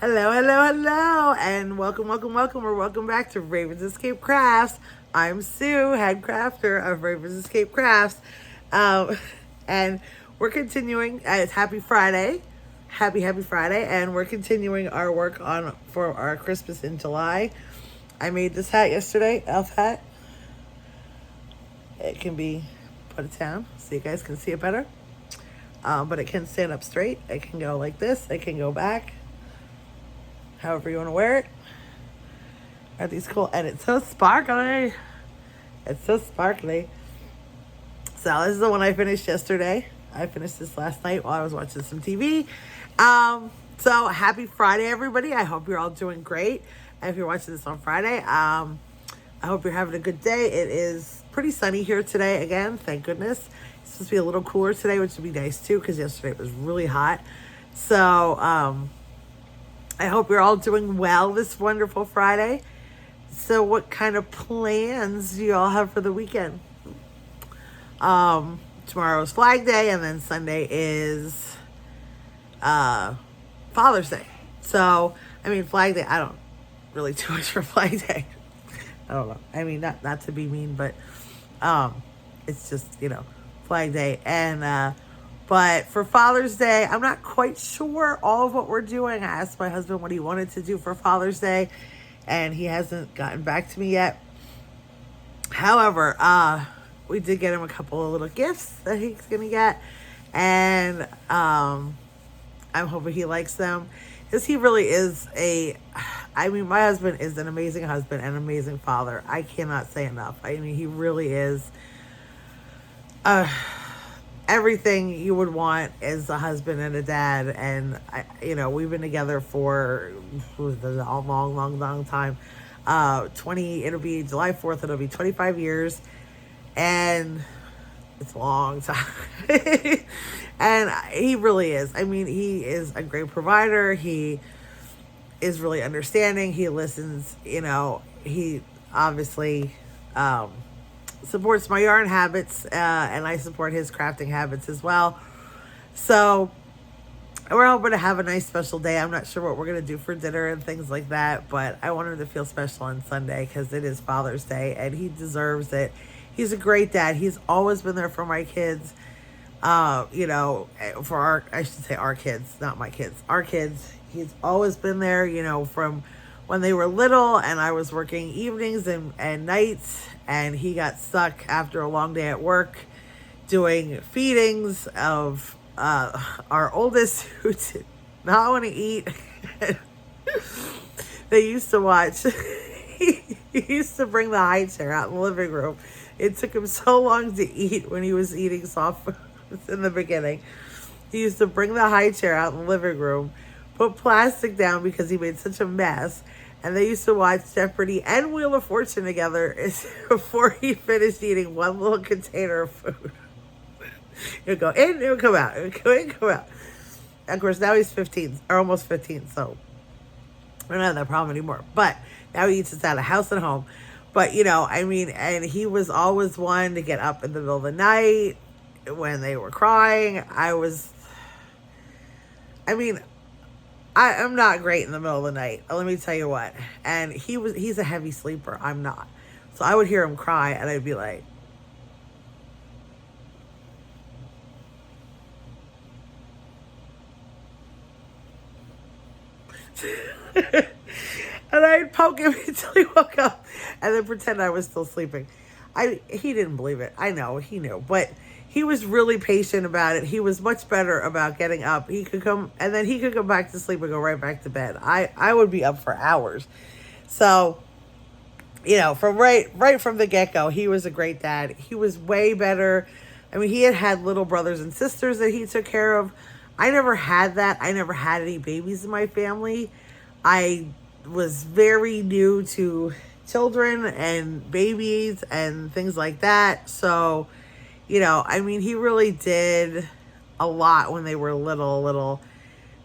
Hello, hello, hello, and welcome back to Ravens Escape Crafts. I'm Sue, head crafter of Ravens Escape Crafts, um, and we're continuing. It's Happy Friday, happy Friday, and we're continuing our work on for our Christmas in July. I made this hat yesterday, elf hat. It can be put it down so you guys can see it better, but it can stand up straight. It can go like this. It can go back. However you want to wear it. Are these cool? And it's so sparkly. It's so sparkly. So this is the one I finished yesterday. I finished this last night while I was watching some TV. So happy Friday, everybody. I hope you're all doing great. And if you're watching this on Friday, I hope you're having a good day. It is pretty sunny here today again. Thank goodness. It's supposed to be a little cooler today, which would be nice too, because yesterday it was really hot. So, I hope you're all doing well this wonderful Friday. So what kind of plans do you all have for the weekend? Tomorrow is Flag Day, and then Sunday is Father's Day. So, I mean, Flag Day, I don't really do much for Flag Day. I don't know. I mean, not to be mean, but it's just, Flag Day. And but for Father's Day, I'm not quite sure all of what we're doing. I asked my husband what he wanted to do for Father's Day, and he hasn't gotten back to me yet. However, we did get him a couple of little gifts that he's going to get, and I'm hoping he likes them, because he really is my husband is an amazing husband and amazing father. I cannot say enough. I mean, he really is everything you would want as a husband and a dad. And we've been together for a long time. It'll be July 4th, it'll be 25 years, and it's a long time. And he really is. I mean, he is a great provider. He is really understanding. He listens. He obviously supports my yarn habits, and I support his crafting habits as well. So we're hoping to have a nice special day. I'm not sure what we're going to do for dinner and things like that, but I want him to feel special on Sunday because it is Father's Day and he deserves it. He's a great dad. He's always been there for my kids. For our kids, not my kids, our kids. He's always been there, from when they were little and I was working evenings and nights, and he got stuck after a long day at work doing feedings of our oldest, who did not want to eat. They used to watch. He used to bring the high chair out in the living room. It took him so long to eat when he was eating soft foods in the beginning. He used to bring the high chair out in the living room, put plastic down because he made such a mess. And they used to watch Jeopardy and Wheel of Fortune together before he finished eating one little container of food. It would go in, it would come out. It would go in, come out. Of course, now he's 15, or almost 15, so we don't have that problem anymore. But now he eats us out of house and home. But, and he was always one to get up in the middle of the night when they were crying. I'm not great in the middle of the night. Let me tell you what. And he's a heavy sleeper. I'm not. So I would hear him cry and I'd be like, and I'd poke him until he woke up and then pretend I was still sleeping. He didn't believe it. I know, he knew, but he was really patient about it. He was much better about getting up. He could come back to sleep and go right back to bed. I would be up for hours. So, from right from the get-go, he was a great dad. He was way better. I mean, he had little brothers and sisters that he took care of. I never had that. I never had any babies in my family. I was very new to children and babies and things like that. So, he really did a lot when they were little,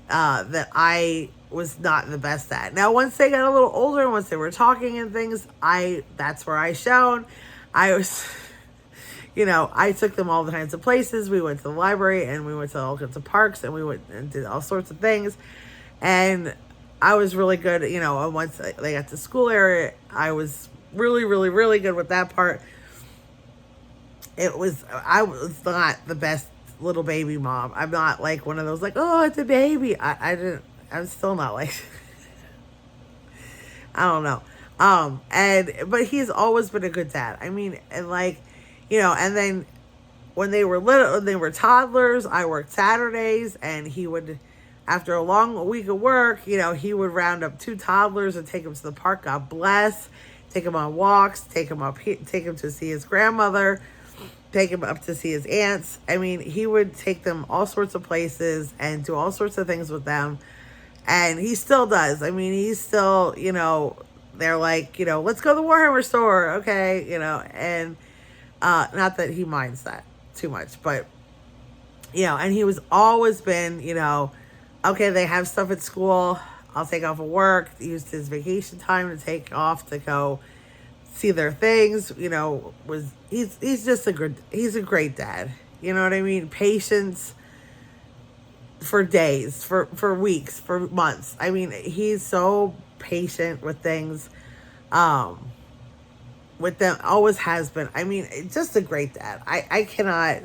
that I was not the best at. Now, once they got a little older and once they were talking and things, that's where I shone. I was, I took them all the kinds of places. We went to the library and we went to all kinds of parks and we went and did all sorts of things. And I was really good, and once they got to school area, I was really, really, really good with that part. I was not the best little baby mom. I'm not like one of those like, oh, it's a baby. I'm still not like, I don't know. But he's always been a good dad. I mean, and like, and then when they were little, when they were toddlers, I worked Saturdays, and he would, after a long week of work, he would round up 2 toddlers and take them to the park. God bless. Take him on walks. Take him take him to see his grandmother. Take him up to see his aunts. I mean, he would take them all sorts of places and do all sorts of things with them. And he still does. I mean, he's still, they're like, let's go to the Warhammer store. Okay. And not that he minds that too much, but, and he was always been, okay, they have stuff at school. I'll take off of work. He used his vacation time to take off to go see their things. He's just he's a great dad. You know what I mean? Patience for days, for weeks, for months. I mean, he's so patient with things. With them, always has been. I mean, just a great dad. I cannot,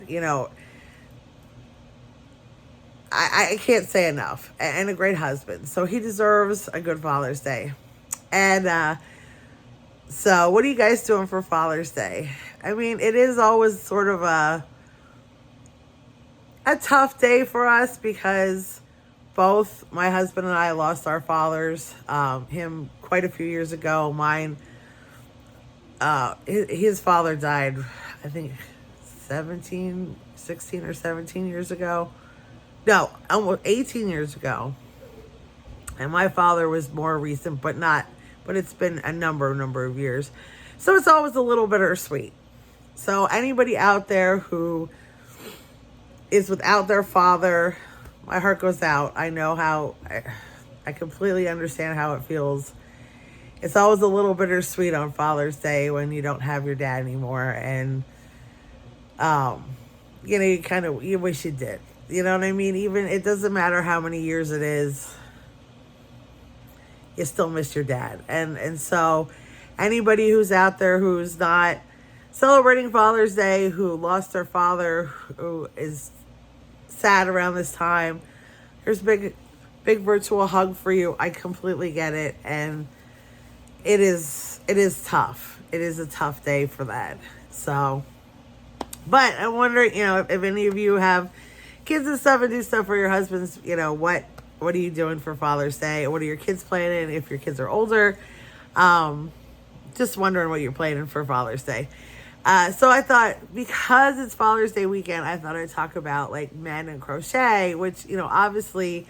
I can't say enough. And a great husband. So he deserves a good Father's Day. And so what are you guys doing for Father's Day? I mean, it is always sort of a tough day for us because both my husband and I lost our fathers. Him quite a few years ago. Mine, his father died, I think 16 or 17 years ago. No, almost 18 years ago. And my father was more recent, but it's been a number of years. So it's always a little bittersweet. So anybody out there who is without their father, my heart goes out. I know how, I completely understand how it feels. It's always a little bittersweet on Father's Day when you don't have your dad anymore. And, you wish you did. You know what I mean? Even, it doesn't matter how many years it is, you still miss your dad. And so anybody who's out there who's not celebrating Father's Day, who lost their father, who is sad around this time, here's a big virtual hug for you. I completely get it. And it is tough. It is a tough day for that. So, but I'm wondering, if any of you have kids and stuff and do stuff for your husbands, what are you doing for Father's Day? What are your kids planning if your kids are older? Just wondering what you're planning for Father's Day. So I thought, because it's Father's Day weekend, I thought I'd talk about like men and crochet, which, obviously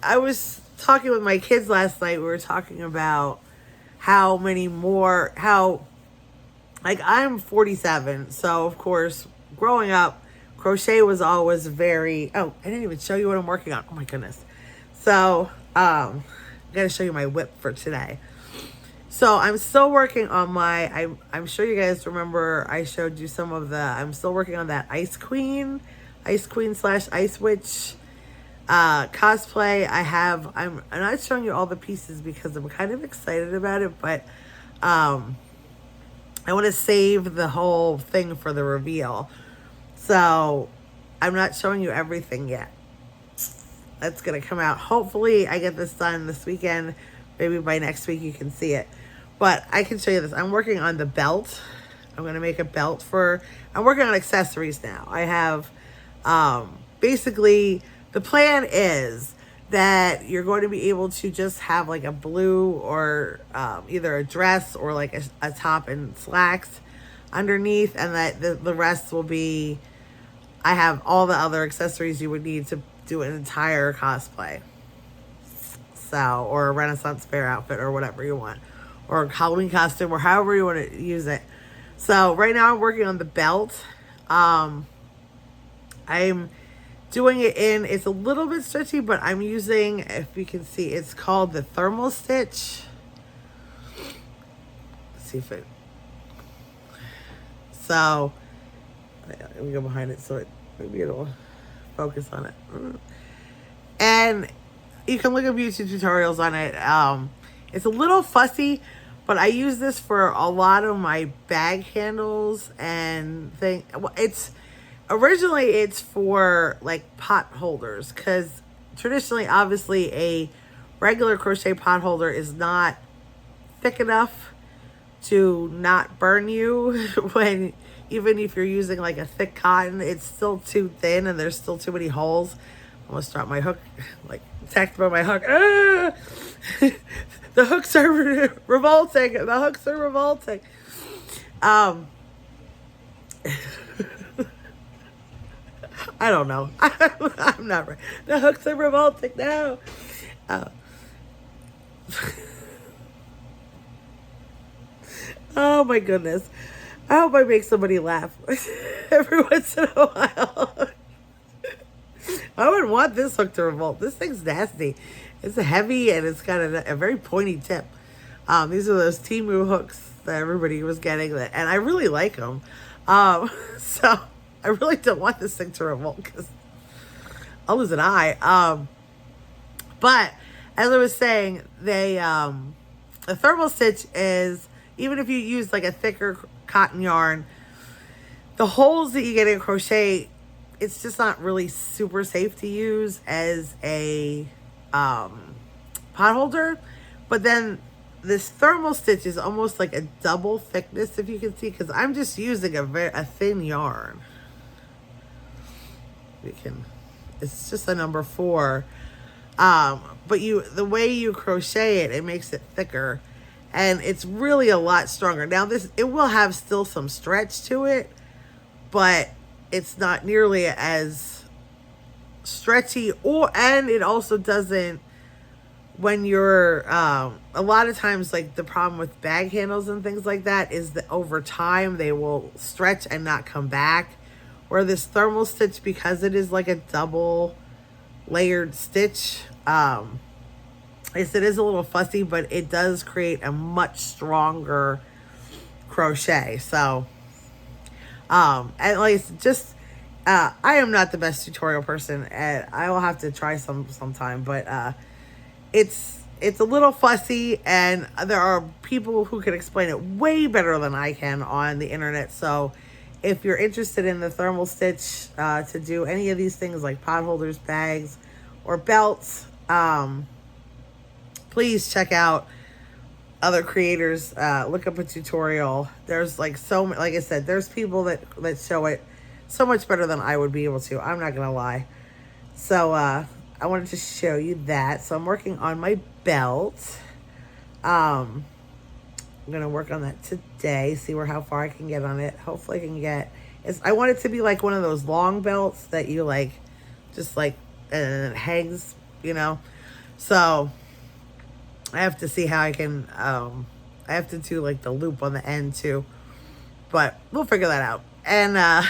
I was talking with my kids last night. We were talking about I'm 47. So of course, growing up, crochet was always very, I didn't even show you what I'm working on. Oh my goodness. So, I'm going to show you my whip for today. So I'm still working on I'm sure you guys remember I showed you some of I'm still working on that Ice Queen / Ice Witch cosplay. I'm not showing you all the pieces because I'm kind of excited about it, but, I want to save the whole thing for the reveal. So I'm not showing you everything yet. That's going to come out. Hopefully I get this done this weekend. Maybe by next week you can see it. But I can show you this. I'm working on the belt. I'm going to make a belt I'm working on accessories now. I have, basically, the plan is that you're going to be able to just have like a blue or either a dress or like a top and slacks underneath. And that the rest will be, I have all the other accessories you would need to do an entire cosplay. So, or a Renaissance fair outfit or whatever you want. Or a Halloween costume or however you want to use it. So, right now I'm working on the belt. I'm doing it it's a little bit stretchy, but I'm using, if you can see, it's called the thermal stitch. Let's see if so, let me go behind it so maybe it'll focus on it. And you can look up YouTube tutorials on it. It's a little fussy, but I use this for a lot of my bag handles and thing. It's originally it's for like pot holders, because traditionally, obviously, a regular crochet pot holder is not thick enough to not burn you when, even if you're using like a thick cotton, it's still too thin and there's still too many holes. I almost dropped my hook, like attacked by my hook. Ah! The hooks are revolting. The hooks are revolting. I don't know. I'm not right. The hooks are revolting now. Oh my goodness. I hope I make somebody laugh every once in a while. I wouldn't want this hook to revolt. This thing's nasty. It's heavy and it's got a very pointy tip. These are those Temu hooks that everybody was getting, and I really like them. So I really don't want this thing to revolt because I'll lose an eye. But as I was saying, the thermal stitch is, even if you use like a thicker cotton yarn, the holes that you get in crochet, it's just not really super safe to use as a pot holder. But then this thermal stitch is almost like a double thickness, if you can see, because I'm just using a thin yarn. It's just a number 4. But the way you crochet it makes it thicker, and it's really a lot stronger. Now it will have still some stretch to it, but it's not nearly as stretchy, and it also doesn't, when you're a lot of times, like the problem with bag handles and things like that is that over time they will stretch and not come back, where this thermal stitch, because it is like a double layered stitch, it is a little fussy, but it does create a much stronger crochet. So at least just I am not the best tutorial person, and I will have to try sometime, but it's a little fussy, and there are people who can explain it way better than I can on the internet. So if you're interested in the thermal stitch to do any of these things like pot holders, bags, or belts, please check out other creators. Look up a tutorial. There's like like I said, there's people that show it so much better than I would be able to. I'm not gonna lie. So I wanted to show you that. So I'm working on my belt. I'm gonna work on that today, see how far I can get on it. Hopefully I can get, I want it to be like one of those long belts that you like, just like, and it hangs, so I have to see how I can, I have to do like the loop on the end too, but we'll figure that out. And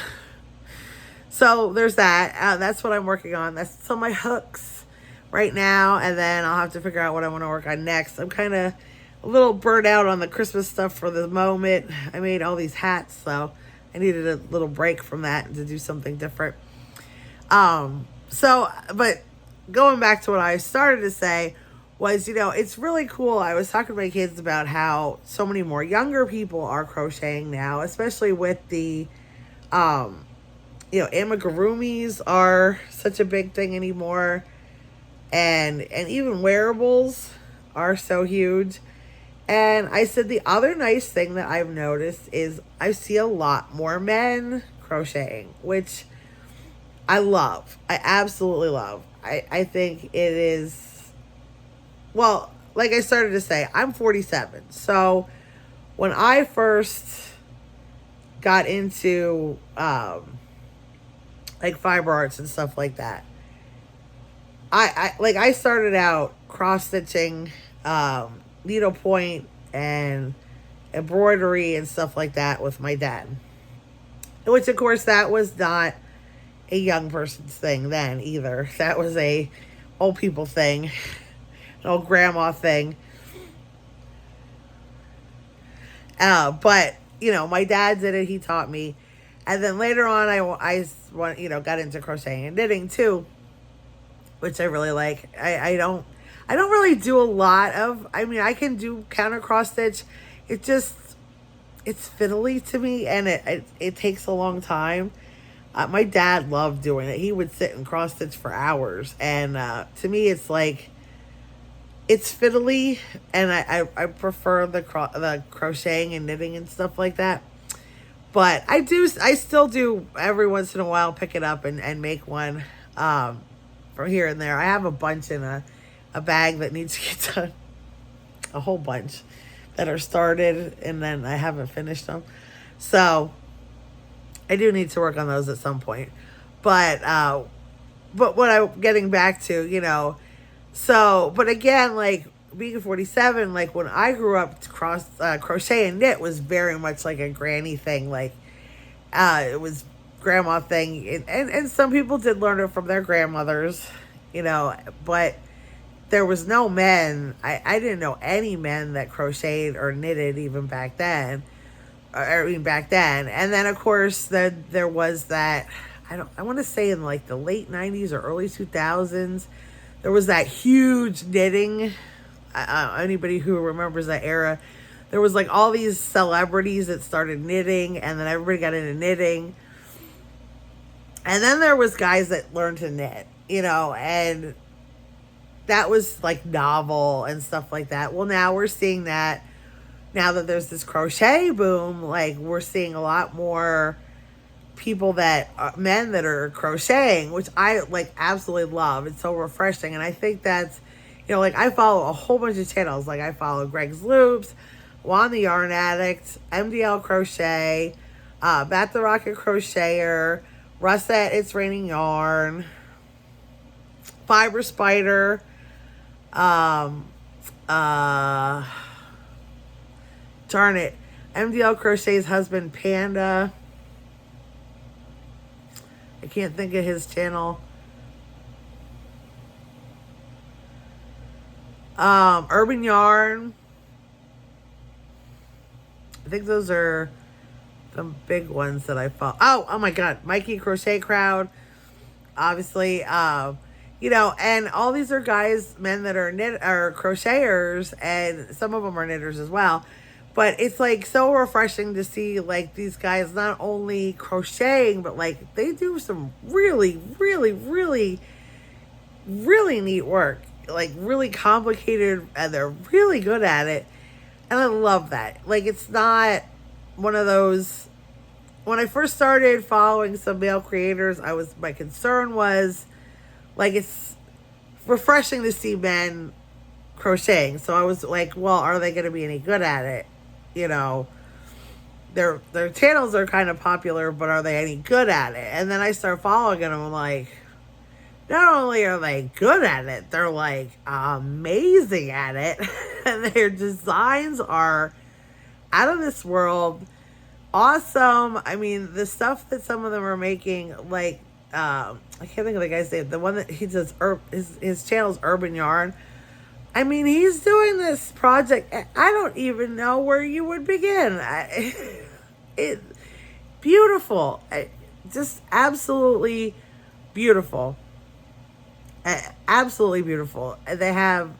so there's that. That's what I'm working on. That's some of my hooks right now, and then I'll have to figure out what I want to work on next. I'm kind of a little burnt out on the Christmas stuff for the moment. I made all these hats, so I needed a little break from that to do something different. But going back to what I started to say was, it's really cool. I was talking to my kids about how so many more younger people are crocheting now, especially with the, amigurumis are such a big thing anymore. And even wearables are so huge. And I said the other nice thing that I've noticed is I see a lot more men crocheting, which I love. I absolutely love. I think it is, well, like I started to say, I'm 47. So when I first got into like fiber arts and stuff like that, I started out cross stitching, needlepoint and embroidery and stuff like that with my dad, which of course that was not a young person's thing then either. That was a old people thing, an old grandma thing. But my dad did it. He taught me, and then later on I got into crocheting and knitting too. which I really like. I don't really do a lot of, I mean, I can do counter cross stitch. It just, it's fiddly to me, and it takes a long time. My dad loved doing it. He would sit and cross stitch for hours. And to me, it's like, it's fiddly, and I prefer the crocheting and knitting and stuff like that. But I still do every once in a while pick it up and make one from here and there. I have a bunch in a bag that needs to get done. A whole bunch that are started, and then I haven't finished them. So I do need to work on those at some point. But what I'm getting back to, you know, so, but again, like being 47, like when I grew up, crochet and knit was very much like a granny thing. Like it was grandma thing, and some people did learn it from their grandmothers, you know, but there was no men. I didn't know any men that crocheted or knitted even back then. And then of course there was that, I want to say in like the late 90s or early 2000s, there was that huge knitting. Anybody who remembers that era, there was like all these celebrities that started knitting, and then everybody got into knitting. And then there was guys that learned to knit, you know, and that was like novel and stuff like that. Well, now we're seeing that, now that there's this crochet boom, like we're seeing a lot more people men that are crocheting, which I like absolutely love. It's so refreshing. And I think that's, you know, like I follow a whole bunch of channels. Like I follow Greg's Loops, Juan the Yarn Addict, MDL Crochet, Bat the Rocket Crocheter, Russette It's Raining Yarn, Fiber Spider, darn it, MDL Crochet's husband Panda. I can't think of his channel. Urban Yarn. I think those are the big ones that I follow. Oh my God, Mikey Crochet Crowd. Obviously, you know, and all these are guys, men that are crocheters, and some of them are knitters as well. But it's like so refreshing to see like these guys not only crocheting, but like they do some really, really, really, really neat work. Like really complicated, and they're really good at it. And I love that. Like it's not one of those, when I first started following some male creators, my concern was like, it's refreshing to see men crocheting. So I was like, well, are they going to be any good at it? You know, their channels are kind of popular, but are they any good at it? And then I start following them, and I'm like, not only are they good at it, they're like amazing at it. And their designs are out of this world. Awesome. I mean, the stuff that some of them are making, like, I can't think of the guy's name. The one that he does, his channel's Urban Yarn. I mean, he's doing this project. I don't even know where you would begin. It beautiful. Just absolutely beautiful. Absolutely beautiful. They have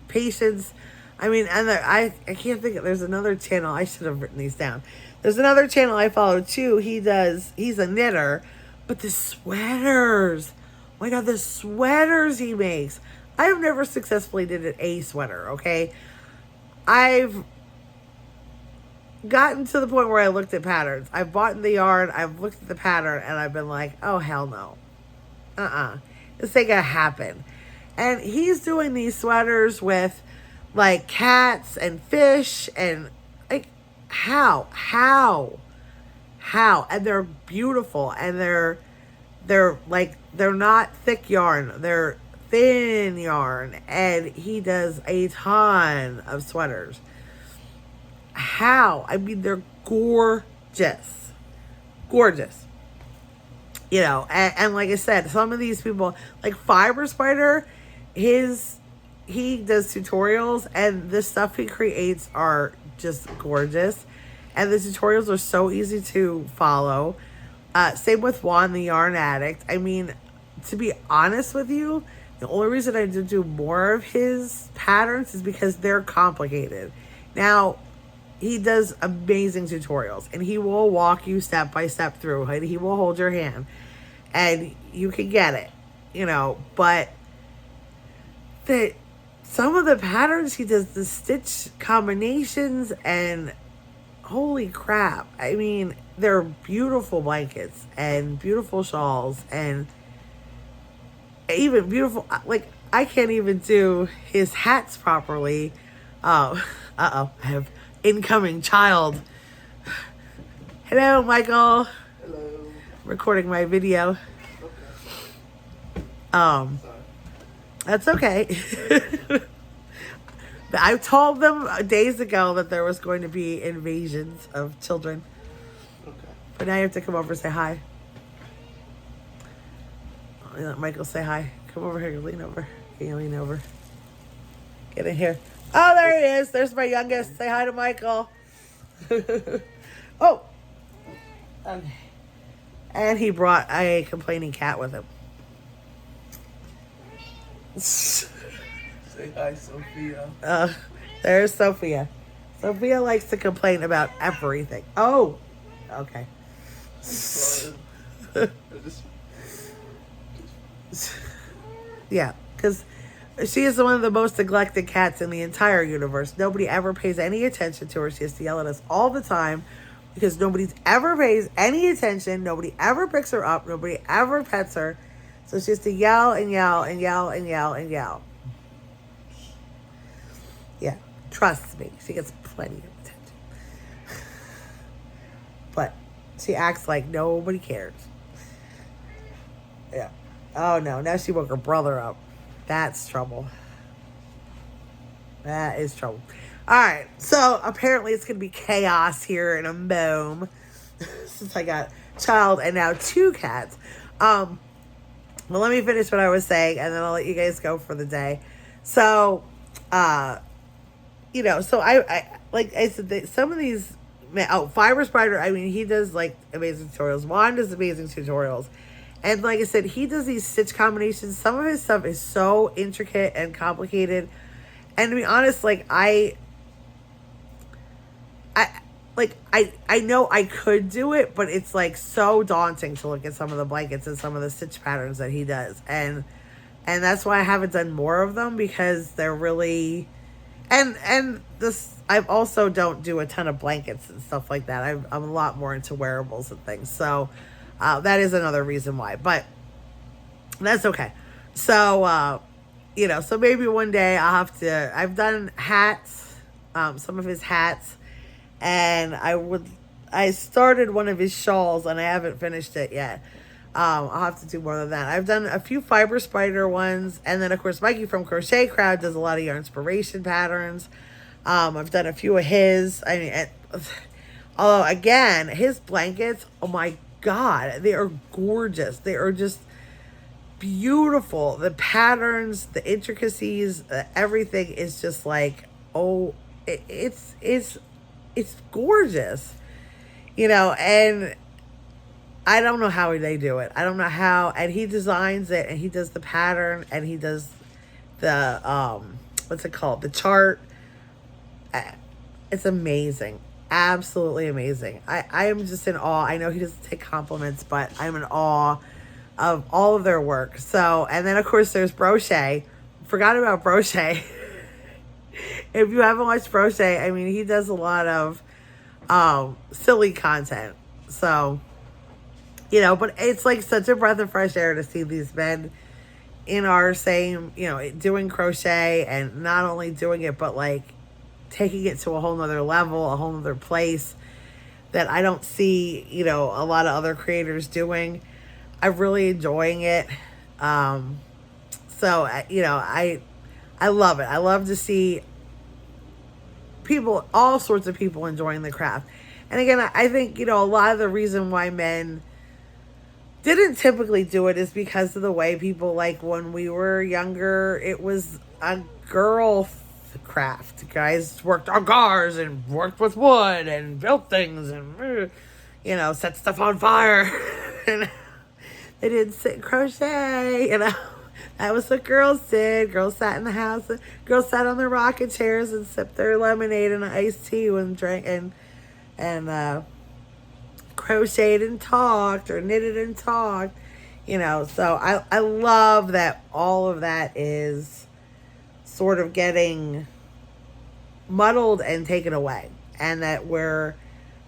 patience. I mean, and I can't think of, there's another channel. I should have written these down. There's another channel I follow too. He's a knitter, but the sweaters, oh my God, the sweaters he makes. I have never successfully knitted a sweater, okay? I've gotten to the point where I looked at patterns. I've bought the yarn, I've looked at the pattern, and I've been like, oh, hell no. This ain't gonna happen. And he's doing these sweaters with like cats and fish and like, how? And they're beautiful, and they're like, they're not thick yarn, they're thin yarn, and he does a ton of sweaters. How? I mean, they're gorgeous. You know, and like I said, some of these people, like Fiber Spider, he does tutorials, and the stuff he creates are just gorgeous, and the tutorials are so easy to follow. Same with Juan the Yarn Addict. I mean, to be honest with you, The only reason I did do more of his patterns is because they're complicated. Now, he does amazing tutorials, and he will walk you step by step through it. He will hold your hand, and you can get it, but some of the patterns he does, the stitch combinations, and holy crap. I mean, they're beautiful blankets and beautiful shawls and even beautiful, like, I can't even do his hats properly. I have incoming child. Hello, Michael. Hello. Recording my video. Okay. That's okay. I told them days ago that there was going to be invasions of children. Okay. But now you have to come over and say hi. Let Michael say hi. Come over here. Lean over. Can you lean over? Get in here. Oh, there he is. There's my youngest. Say hi to Michael. Oh. Okay. And he brought a complaining cat with him. Say hi, Sophia. There's Sophia. Sophia likes to complain about everything. Oh. Okay. Yeah, because she is one of the most neglected cats in the entire universe. Nobody ever pays any attention to her. She has to yell at us all the time because nobody ever pays any attention. Nobody ever picks her up. Nobody ever pets her. So she has to yell and yell and yell and yell and yell. Yeah, trust me. She gets plenty of attention. But she acts like nobody cares. Yeah. Oh, no. Now she woke her brother up. That's trouble. That is trouble. All right. So, apparently it's going to be chaos here in a moment. Since I got child and now 2 cats. Well, let me finish what I was saying, and then I'll let you guys go for the day. So, so I like I said, some of these, Fiber Spider, I mean, he does, like, amazing tutorials. Juan does amazing tutorials. And like I said, he does these stitch combinations. Some of his stuff is so intricate and complicated. And to be honest, like, I know I could do it, but it's, like, so daunting to look at some of the blankets and some of the stitch patterns that he does. And that's why I haven't done more of them, because they're really... And this, I also don't do a ton of blankets and stuff like that. I'm a lot more into wearables and things. So... that is another reason why, but that's okay. So, so maybe one day I've done hats, some of his hats, and I started one of his shawls and I haven't finished it yet. I'll have to do more than that. I've done a few Fiber Spider ones, and then of course Mikey from Crochet Crowd does a lot of your inspiration patterns. I've done a few of his. I mean, although again, his blankets, oh my God, they are gorgeous. They are just beautiful. The patterns, the intricacies, everything is just like, it's gorgeous, and I don't know how they do it. I don't know how, and he designs it, and he does the pattern, and he does the, what's it called? The chart. It's amazing. Absolutely amazing. I am just in awe. I know he doesn't take compliments, but I'm in awe of all of their work. So, and then of course there's Crochet. Forgot about Crochet. If you haven't watched Crochet, I mean, he does a lot of silly content. So, but it's like such a breath of fresh air to see these men in our same, doing crochet, and not only doing it, but like taking it to a whole nother level, a whole nother place that I don't see, a lot of other creators doing. I'm really enjoying it. So, I love it. I love to see people, all sorts of people enjoying the craft. And again, I think, a lot of the reason why men didn't typically do it is because of the way people, like when we were younger, it was a girl craft. Guys worked on cars and worked with wood and built things and set stuff on fire. And they didn't sit crochet. That was what girls did. Girls sat in the house. Girls sat on their rocking chairs and sipped their lemonade and iced tea and drank and crocheted and talked or knitted and talked. So I love that all of that is sort of getting muddled and taken away, and that we're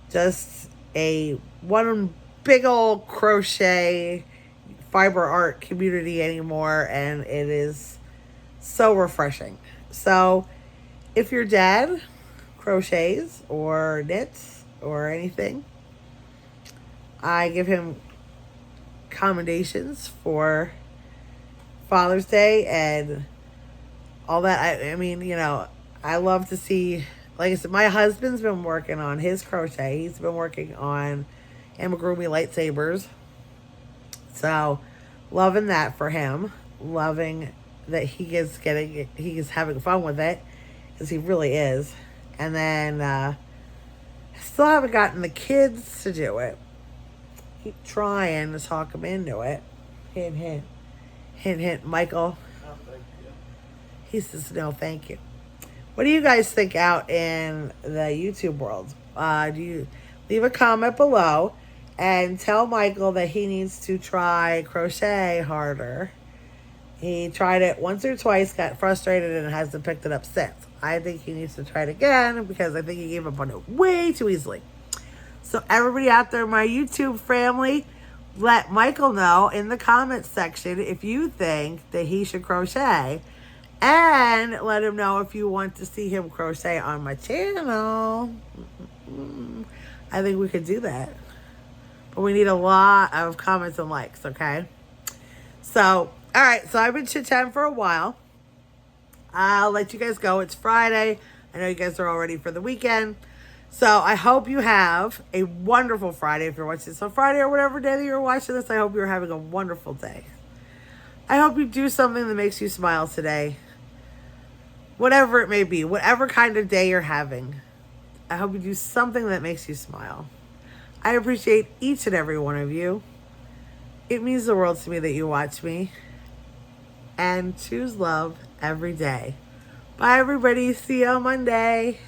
just a one big old crochet fiber art community anymore, and it is so refreshing. So if your dad crochets or knits or anything, I give him commendations for Father's Day and all that. I mean, I love to see, like I said, my husband's been working on his crochet. He's been working on amigurumi lightsabers. So, loving that for him. Loving that he's having fun with it, because he really is. And then, I still haven't gotten the kids to do it. Keep trying to talk them into it. Hint, hint. Hint, hint. Michael. Oh, thank you. He says, no, thank you. What do you guys think out in the YouTube world? Do you leave a comment below and tell Michael that he needs to try crochet harder. He tried it once or twice, got frustrated, and hasn't picked it up since. I think he needs to try it again, because I think he gave up on it way too easily. So everybody out there, my YouTube family, let Michael know in the comments section if you think that he should crochet. And let him know if you want to see him crochet on my channel. I think we could do that. But we need a lot of comments and likes, okay? So, all right. So I've been chit-chatting for a while. I'll let you guys go. It's Friday. I know you guys are all ready for the weekend. So I hope you have a wonderful Friday if you're watching this on Friday or whatever day that you're watching this. I hope you're having a wonderful day. I hope you do something that makes you smile today. Whatever it may be, whatever kind of day you're having, I hope you do something that makes you smile. I appreciate each and every one of you. It means the world to me that you watch me. And choose love every day. Bye, everybody. See you on Monday.